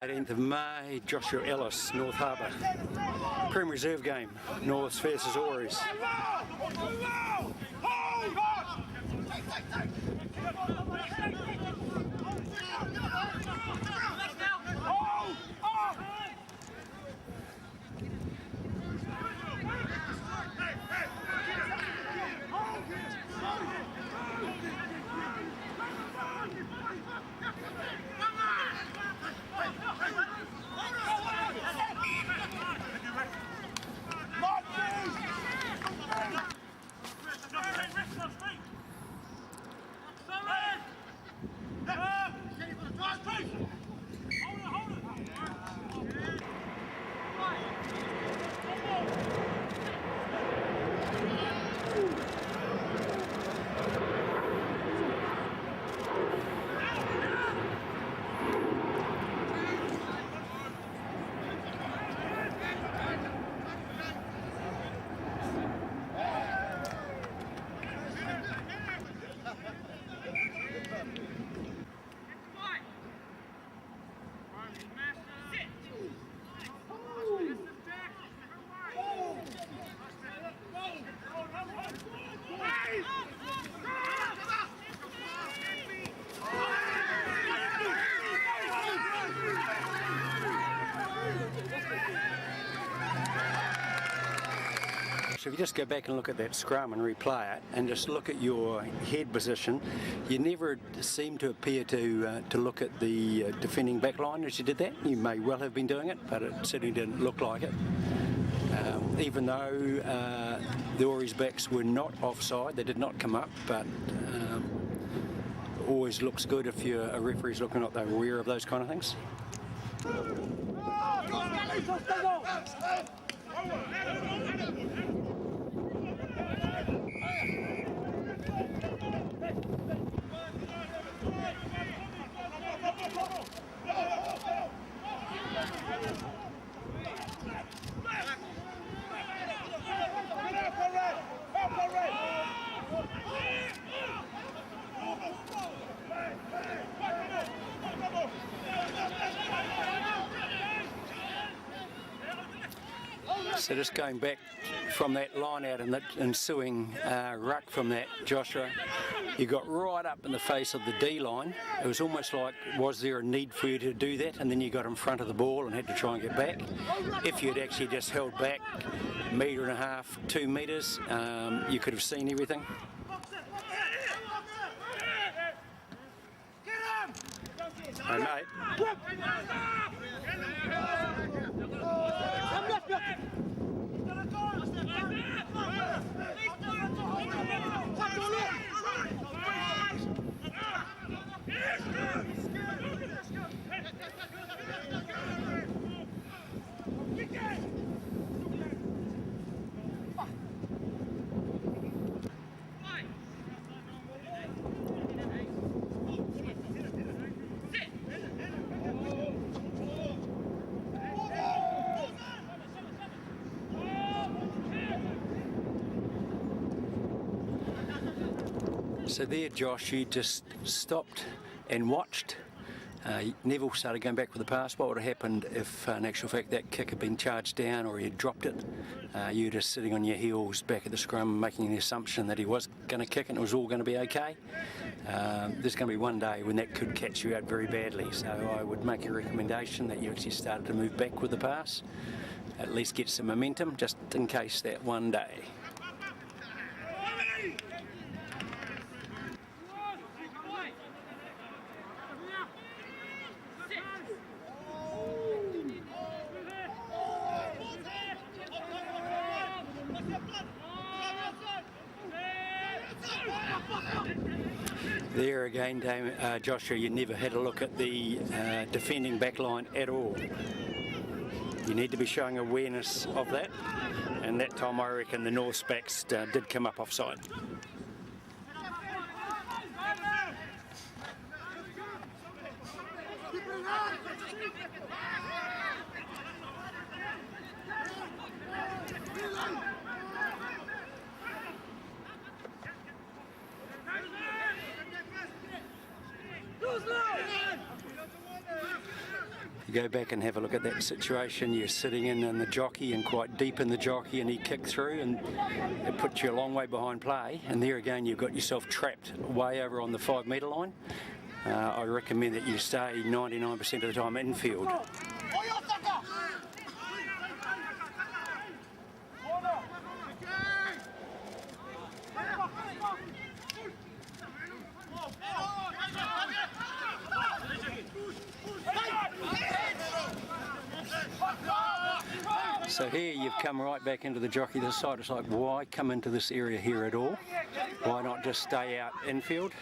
18th of May, Joshua Ellis, North Harbour. Prem Reserve game, Norths versus Ories. So if you just go back and look at that scrum and replay it and just look at your head position, you never seem to appear to look at the defending back line as you did that. You may well have been doing it, but it certainly didn't look like it. Even though the Ories backs were not offside, they did not come up, but always looks good if a referee's looking at, they're aware of those kind of things. So just going back from that line out and the ensuing ruck from that, Joshua, you got right up in the face of the D line. It was almost like, was there a need for you to do that? And then you got in front of the ball and had to try and get back. If you'd actually just held back a metre and a half, 2 metres, you could have seen everything. Hey, mate. So there, Josh, you just stopped and watched. Neville started going back with the pass. What would have happened if, in actual fact, that kick had been charged down or he had dropped it? You were just sitting on your heels back at the scrum making the assumption that he was going to kick and it was all going to be okay. There's going to be one day when that could catch you out very badly. So I would make a recommendation that you actually started to move back with the pass, at least get some momentum, just in case that one day. There again, Joshua, you never had a look at the defending back line at all. You need to be showing awareness of that, and that time I reckon the North's backs did come up offside. You go back and have a look at that situation. You're sitting in the jockey and quite deep in the jockey, and he kicked through and it puts you a long way behind play, and there again you've got yourself trapped way over on the 5 metre line. I recommend that you stay 99% of the time infield. So here you've come right back into the jockey this side. It's like, why come into this area here at all? Why not just stay out infield?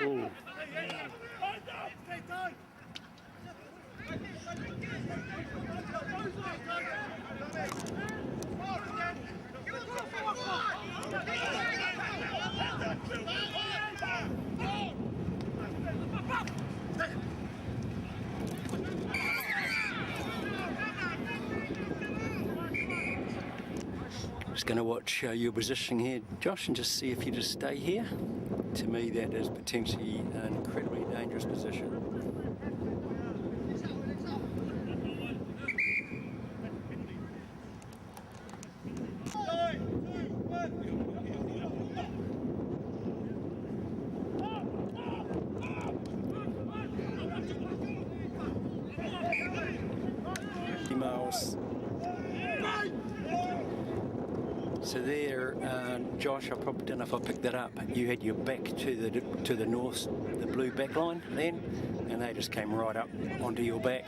Ooh. Just going to watch your positioning here, Josh, and just see if you just stay here. To me, that is potentially an incredibly dangerous position. Miles. So there, Josh, I probably don't know if I picked that up. You had your back to the north, the blue back line then, and they just came right up onto your back.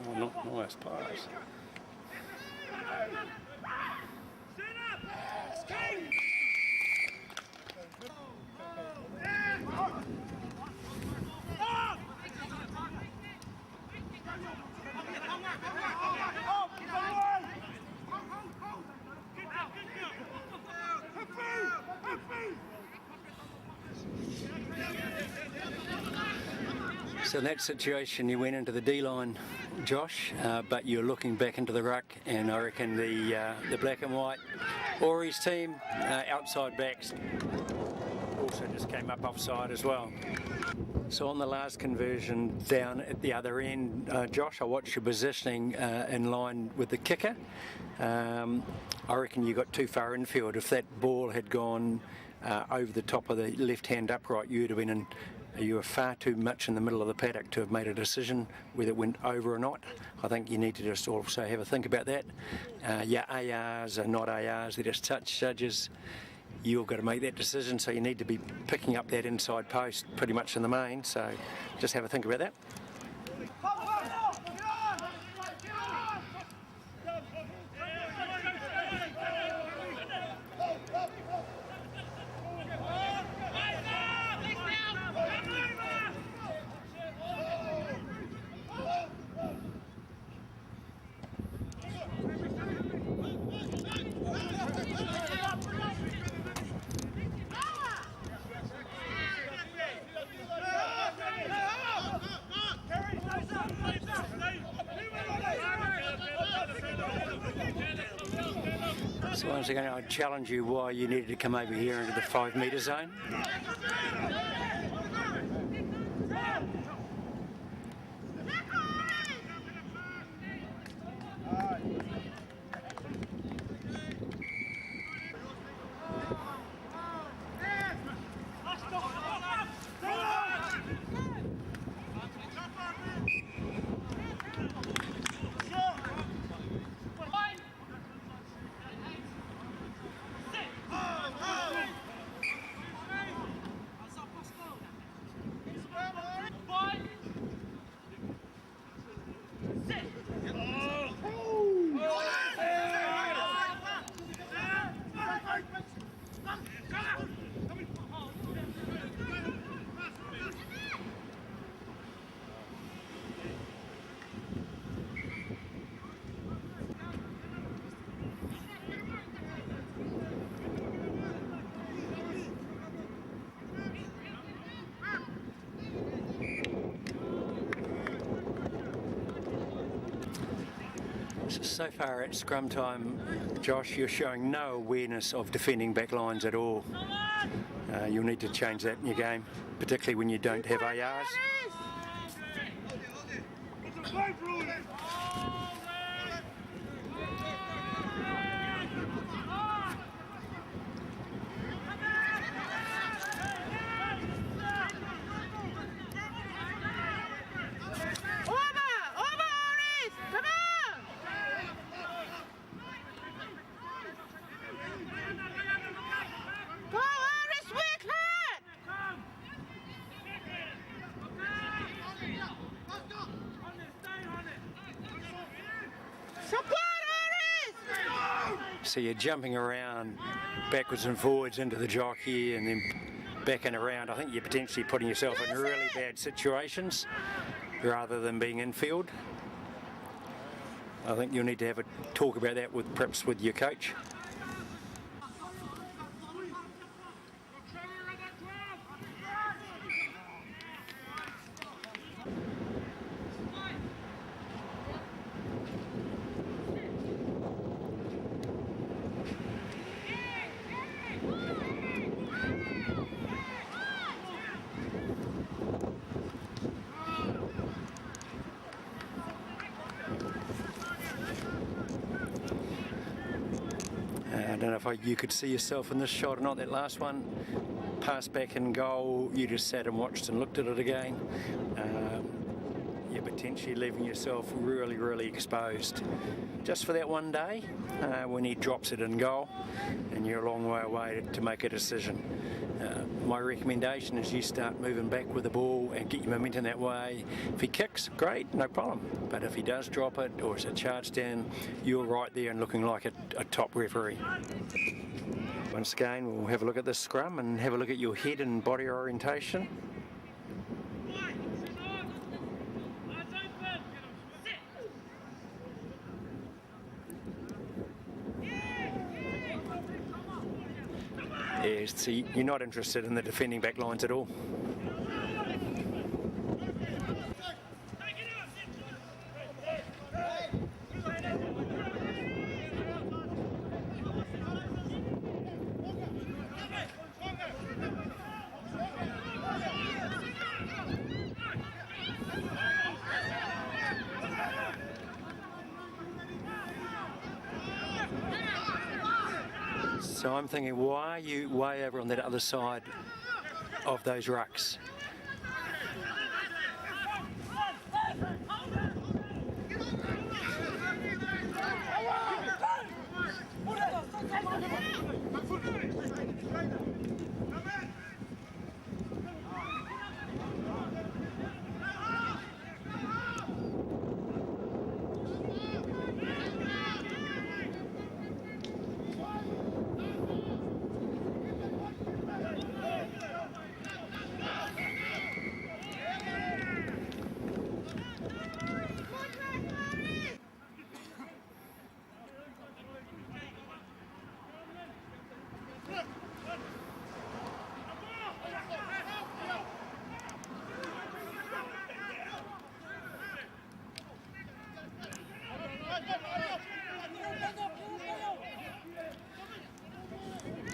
Oh, not nice pass. So in that situation, you went into the D-line, Josh, but you're looking back into the ruck, and I reckon the black and white Ories team, outside backs, also just came up offside as well. So on the last conversion down at the other end, Josh, I watched your positioning in line with the kicker. I reckon you got too far infield. If that ball had gone over the top of the left-hand upright, you'd have been you were far too much in the middle of the paddock to have made a decision whether it went over or not. I think you need to just also have a think about that. Your ARs are not ARs, they're just touch judges. You've got to make that decision, so you need to be picking up that inside post pretty much in the main, so just have a think about that. So once again, I challenge you why you needed to come over here into the 5 metre zone. So far at scrum time, Josh, you're showing no awareness of defending back lines at all. You'll need to change that in your game, particularly when you don't have ARs. So you're jumping around backwards and forwards into the jockey and then back and around. I think you're potentially putting yourself in really bad situations rather than being infield. I think you'll need to have a talk about that with perhaps with your coach. I don't know if you could see yourself in this shot or not. That last one, pass back in goal, you just sat and watched and looked at it again. You're potentially leaving yourself really, really exposed. Just for that one day, when he drops it in goal, and you're a long way away to make a decision. My recommendation is you start moving back with the ball and get your momentum that way. If he kicks, great, no problem. But if he does drop it or it's a charge down, you're right there and looking like a top referee. Once again, we'll have a look at this scrum and have a look at your head and body orientation. Yeah, so you're not interested in the defending back lines at all. So I'm thinking, why are you way over on that other side of those rucks?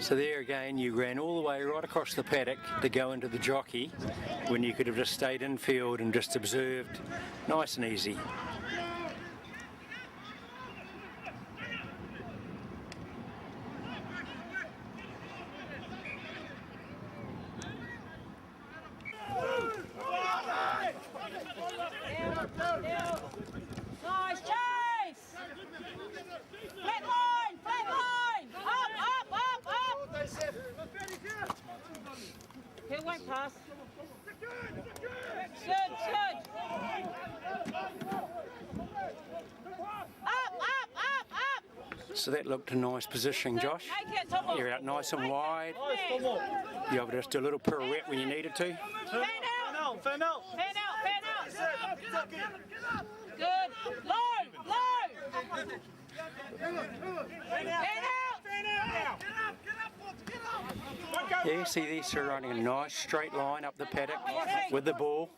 So there again, you ran all the way right across the paddock to go into the jockey when you could have just stayed in field and just observed, nice and easy. Nice chase! Flat line! Flat line! Up! Up! Up! Up! He won't pass. Good! Up! So that looked a nice position, Josh. You're out nice and wide. You able to just do a little pirouette when you needed to. Fan out! Fan out! Good! Low! Yeah, see these are running a nice straight line up the paddock with the ball.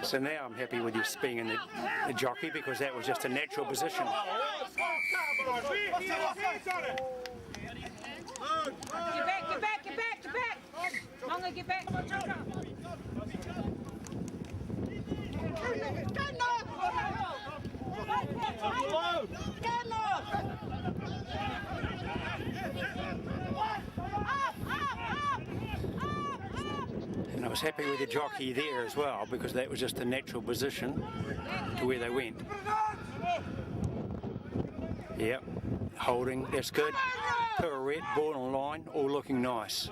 So now I'm happy with you being in the jockey because that was just a natural position. Get back, get back, get back, get back. Longer, get back. And I was happy with the jockey there as well because that was just a natural position to where they went. Yep, holding, that's good. Pirouette, ball on line, all looking nice.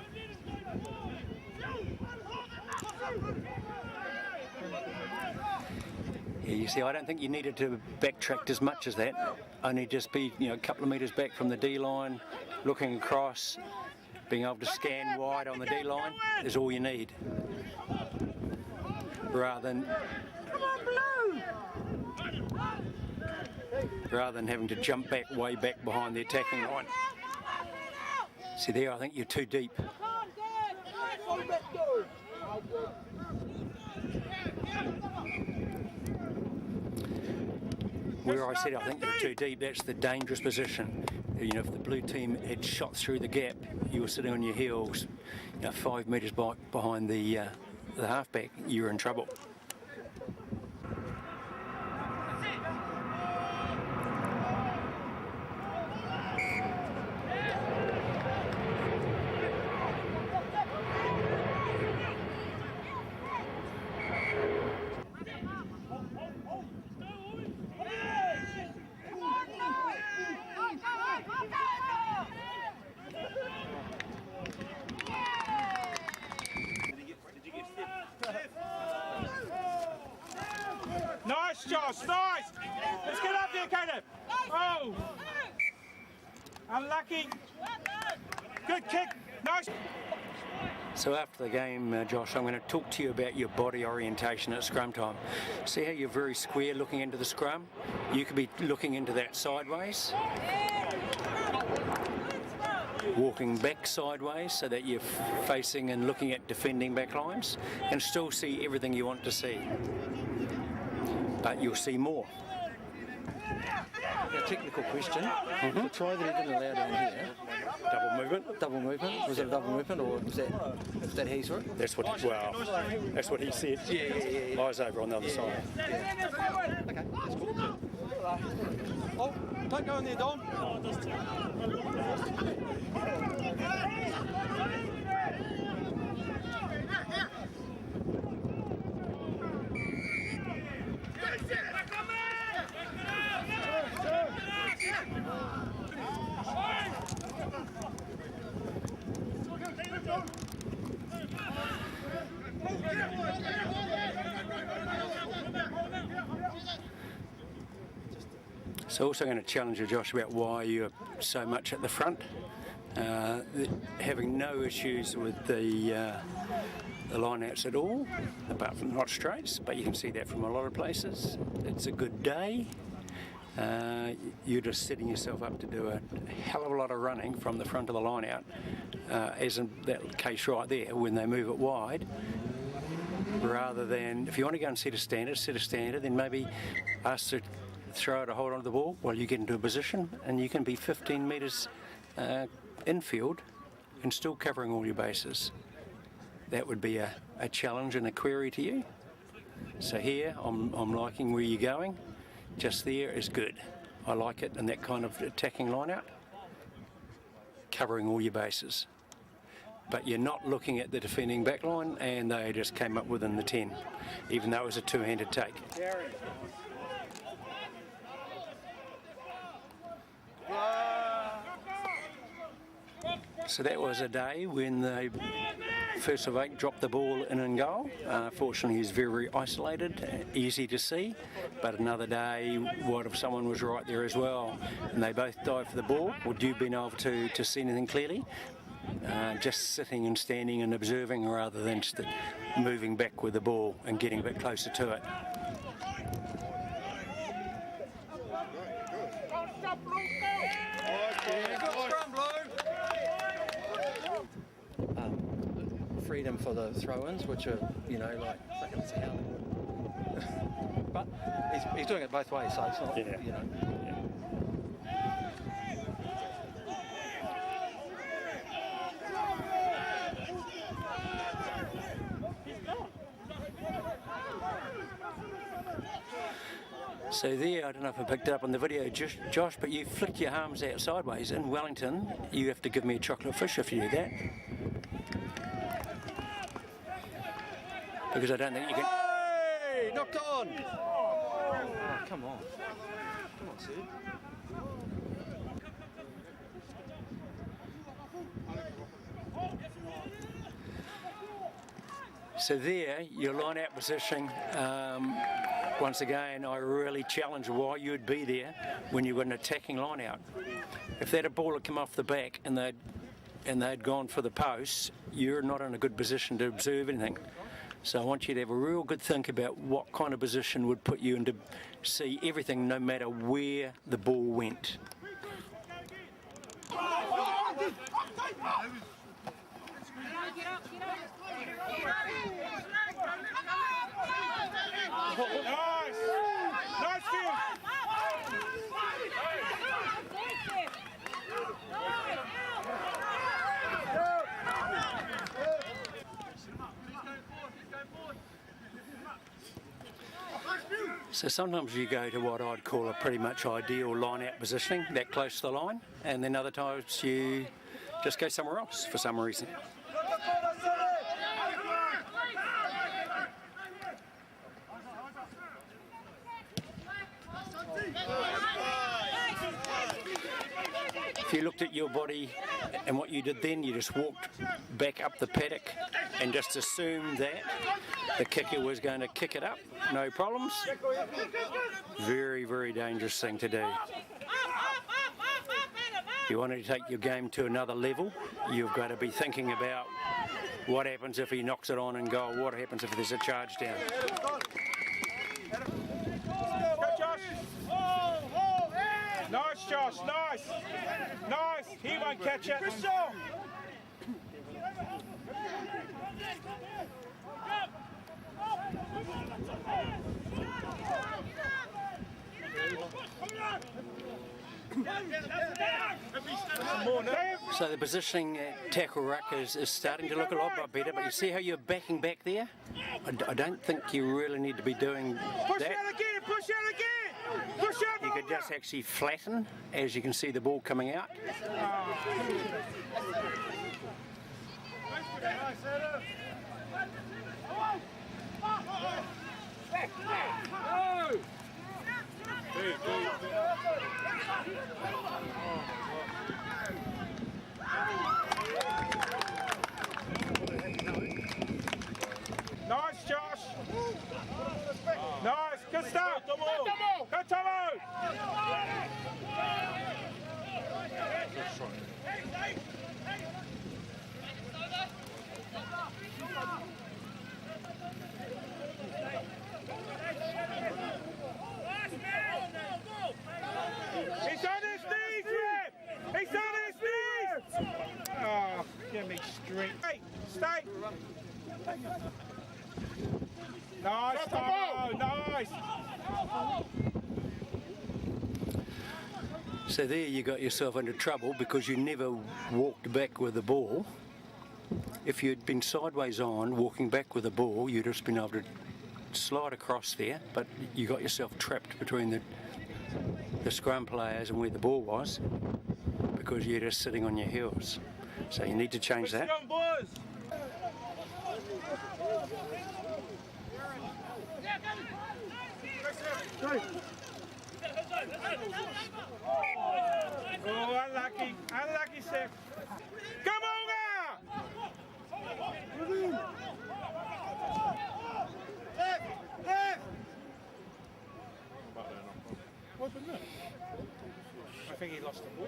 Yeah, you see, I don't think you needed to backtrack as much as that. Only just be, a couple of metres back from the D line, looking across, being able to scan wide on the D line is all you need. Rather than having to jump back way back behind the attacking line. See there, I think you're too deep. Where I said I think you're too deep, that's the dangerous position. If the blue team had shot through the gap, you were sitting on your heels, 5 metres behind the halfback, you're in trouble. Nice, Josh, nice! Let's get up there, Caleb! Oh! Unlucky! Good kick, nice! So after the game, Josh, I'm going to talk to you about your body orientation at scrum time. See how you're very square looking into the scrum? You could be looking into that sideways. Walking back sideways so that you're facing and looking at defending back lines and still see everything you want to see. But you'll see more. A technical question. The try that he didn't allow down here. Double movement. Double movement. Was it a double movement or was that he saw it? That's what he said. Yeah. I was over on the other side. Okay. Oh, don't go in there, Dom. So also going to challenge you, Josh, about why you're so much at the front. Having no issues with the line-outs at all, apart from not straights, but you can see that from a lot of places. It's a good day. You're just setting yourself up to do a hell of a lot of running from the front of the line-out, as in that case right there, when they move it wide. Rather than, if you want to go and set a standard, then maybe ask to throw it or hold on to the ball while you get into a position, and you can be 15 metres infield and still covering all your bases. That would be a challenge and a query to you. So here, I'm liking where you're going. Just there is good. I like it in that kind of attacking line-out, covering all your bases. But you're not looking at the defending back line, and they just came up within the 10, even though it was a two-handed take. So that was a day when the first of 8 dropped the ball in and goal. Fortunately, he's very, very isolated, easy to see. But another day, what if someone was right there as well? And they both dived for the ball. Would you been able to see anything clearly? Just sitting and standing and observing rather than just moving back with the ball and getting a bit closer to it. freedom for the throw-ins, which are, you know, like, fucking see how they would. But he's doing it both ways, so it's not, you know. So there, I don't know if I picked it up on the video, Josh, but you flicked your arms out sideways. In Wellington, you have to give me a chocolate fish if you do that. Because I don't think you can... Hey! Knocked on! Oh, come on. Come on, Sid. So there, your line-out position, once again, I really challenge why you'd be there when you've got an attacking line-out. If that ball had come off the back and they'd gone for the posts, you're not in a good position to observe anything. So I want you to have a real good think about what kind of position would put you in to see everything no matter where the ball went. Nice field. So sometimes you go to what I'd call a pretty much ideal line-out positioning, that close to the line, and then other times you just go somewhere else for some reason. If you looked at your body and what you did then, you just walked back up the paddock and just assumed that the kicker was going to kick it up, no problems. Very, very dangerous thing to do. If you wanted to take your game to another level, you've got to be thinking about what happens if he knocks it on and goal, what happens if there's a charge down. Nice, Josh, nice. Nice. He won't catch it. So the positioning at tackle ruck is starting to look a lot better, but you see how you're backing back there? I don't think you really need to be doing that. Push out again, push out again! Push out! You could just actually flatten, as you can see the ball coming out. Nice, Josh. Nice, good start. Go, Tomo. He's on his knees, Rip. He's on his knees. Oh, give me straight. Hey, stay. Nice, Tomo, nice. So there you got yourself into trouble because you never walked back with the ball. If you'd been sideways on, walking back with the ball, you'd just been able to slide across there, but you got yourself trapped between the scrum players and where the ball was because you're just sitting on your heels. So you need to change that. Oh, unlucky, unlucky, Seth. Come on now! I think he lost the ball.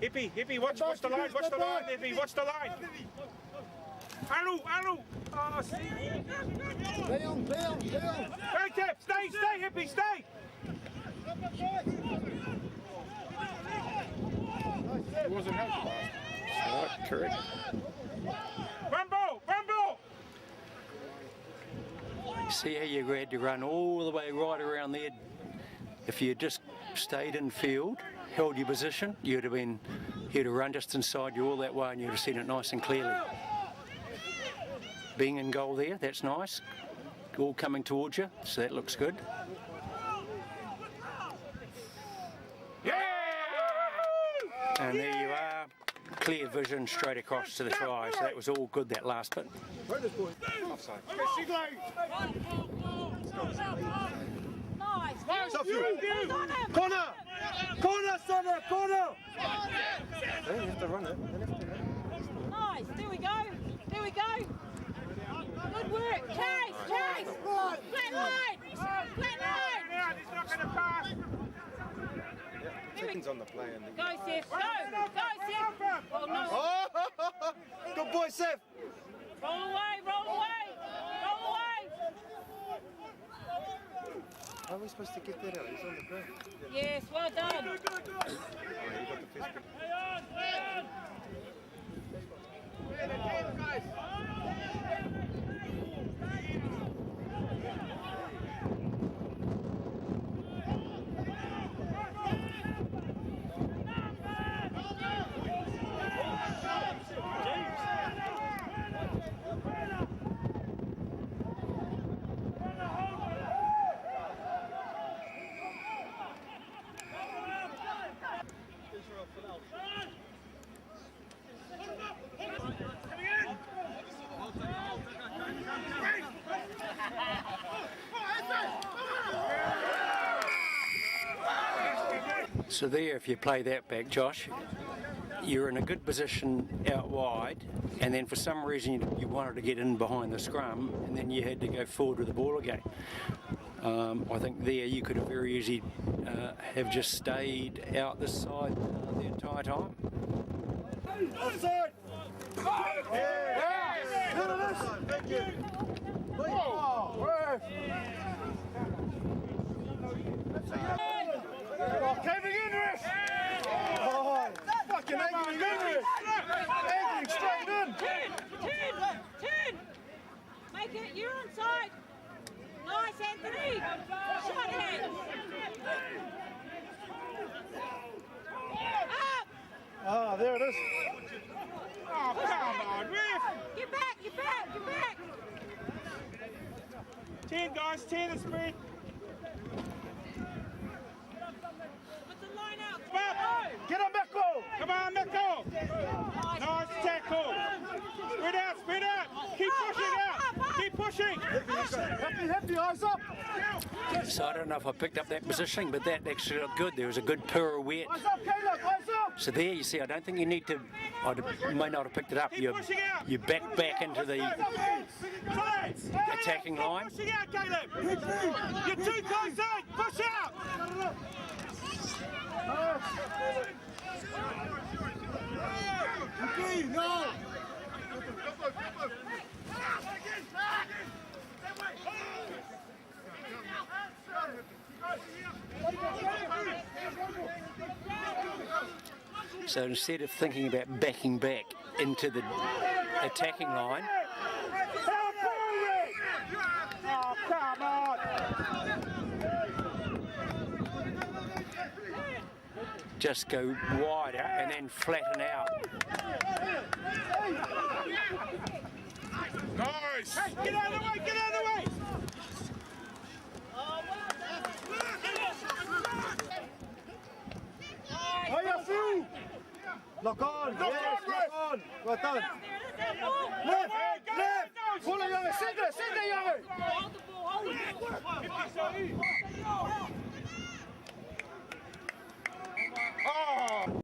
Hippie, watch the line, Hippie, watch the line. Alu! Oh, see. Play on. Hey, Tip, stay, Hippie, stay! wasn't helped last. Right, correct. Run ball! Run ball! See how you had to run all the way right around there. If you just stayed in field, held your position, you'd have run just inside you all that way and you'd have seen it nice and clearly. Being in goal there, that's nice. All coming towards you, so that looks good. Yeah! And there you are, clear vision straight across to the try. So that was all good, that last bit. Offside. Nice. Nice off you. Who's on him? Corner! Corner, Sonner! Corner! They have to run it. Nice. There we go. There we go. Good work. Chase. Chase. Flat line. Flat line. He's not going to pass. Chicken's on the play. And Go, Seth. Go. Go, Seth. Oh, no. oh! Good boy, Seth. Roll away. Roll away. Roll away. How are we supposed to get that out? He's on the ground. Yes, well done. Oh, he got the fist. So there, if you play that back, Josh, you're in a good position out wide, and then for some reason you wanted to get in behind the scrum, and then you had to go forward with the ball again. I think there you could have very easily have just stayed out this side the entire time. Offside! Thank you. Kevin English! Oh, fucking angling English! Angling straight in! Turn. Make it. You're on side. Nice, Anthony. Shot hands. Up. Ah, there it is. Oh, come on, ref! Get back. Get back. Get back. 10 guys, 10 is free. Put the line out. Get on, Mecco! Come on, Mecco! Nice tackle! Spread out! Keep pushing out! Keep pushing! Happy, eyes up! So I don't know if I picked up that positioning, but that actually looked good. There was a good pirouette. Eyes up, Caleb! Eyes up! So there you see, I don't think you need to, I may not have picked it up. You back into the attacking line. Keep pushing out, Caleb! You're too close in! Push out! No! So instead of thinking about backing back into the attacking line, Oh, come on! just go wider and then flatten out. Nice! Hey, get out of the way! Get out of the way! How you feel? Lock on! Yes, lock on! Well done! Left! Left! Follow jongen! Zitten jongen! Hold the ball. Hold the ball. Oh!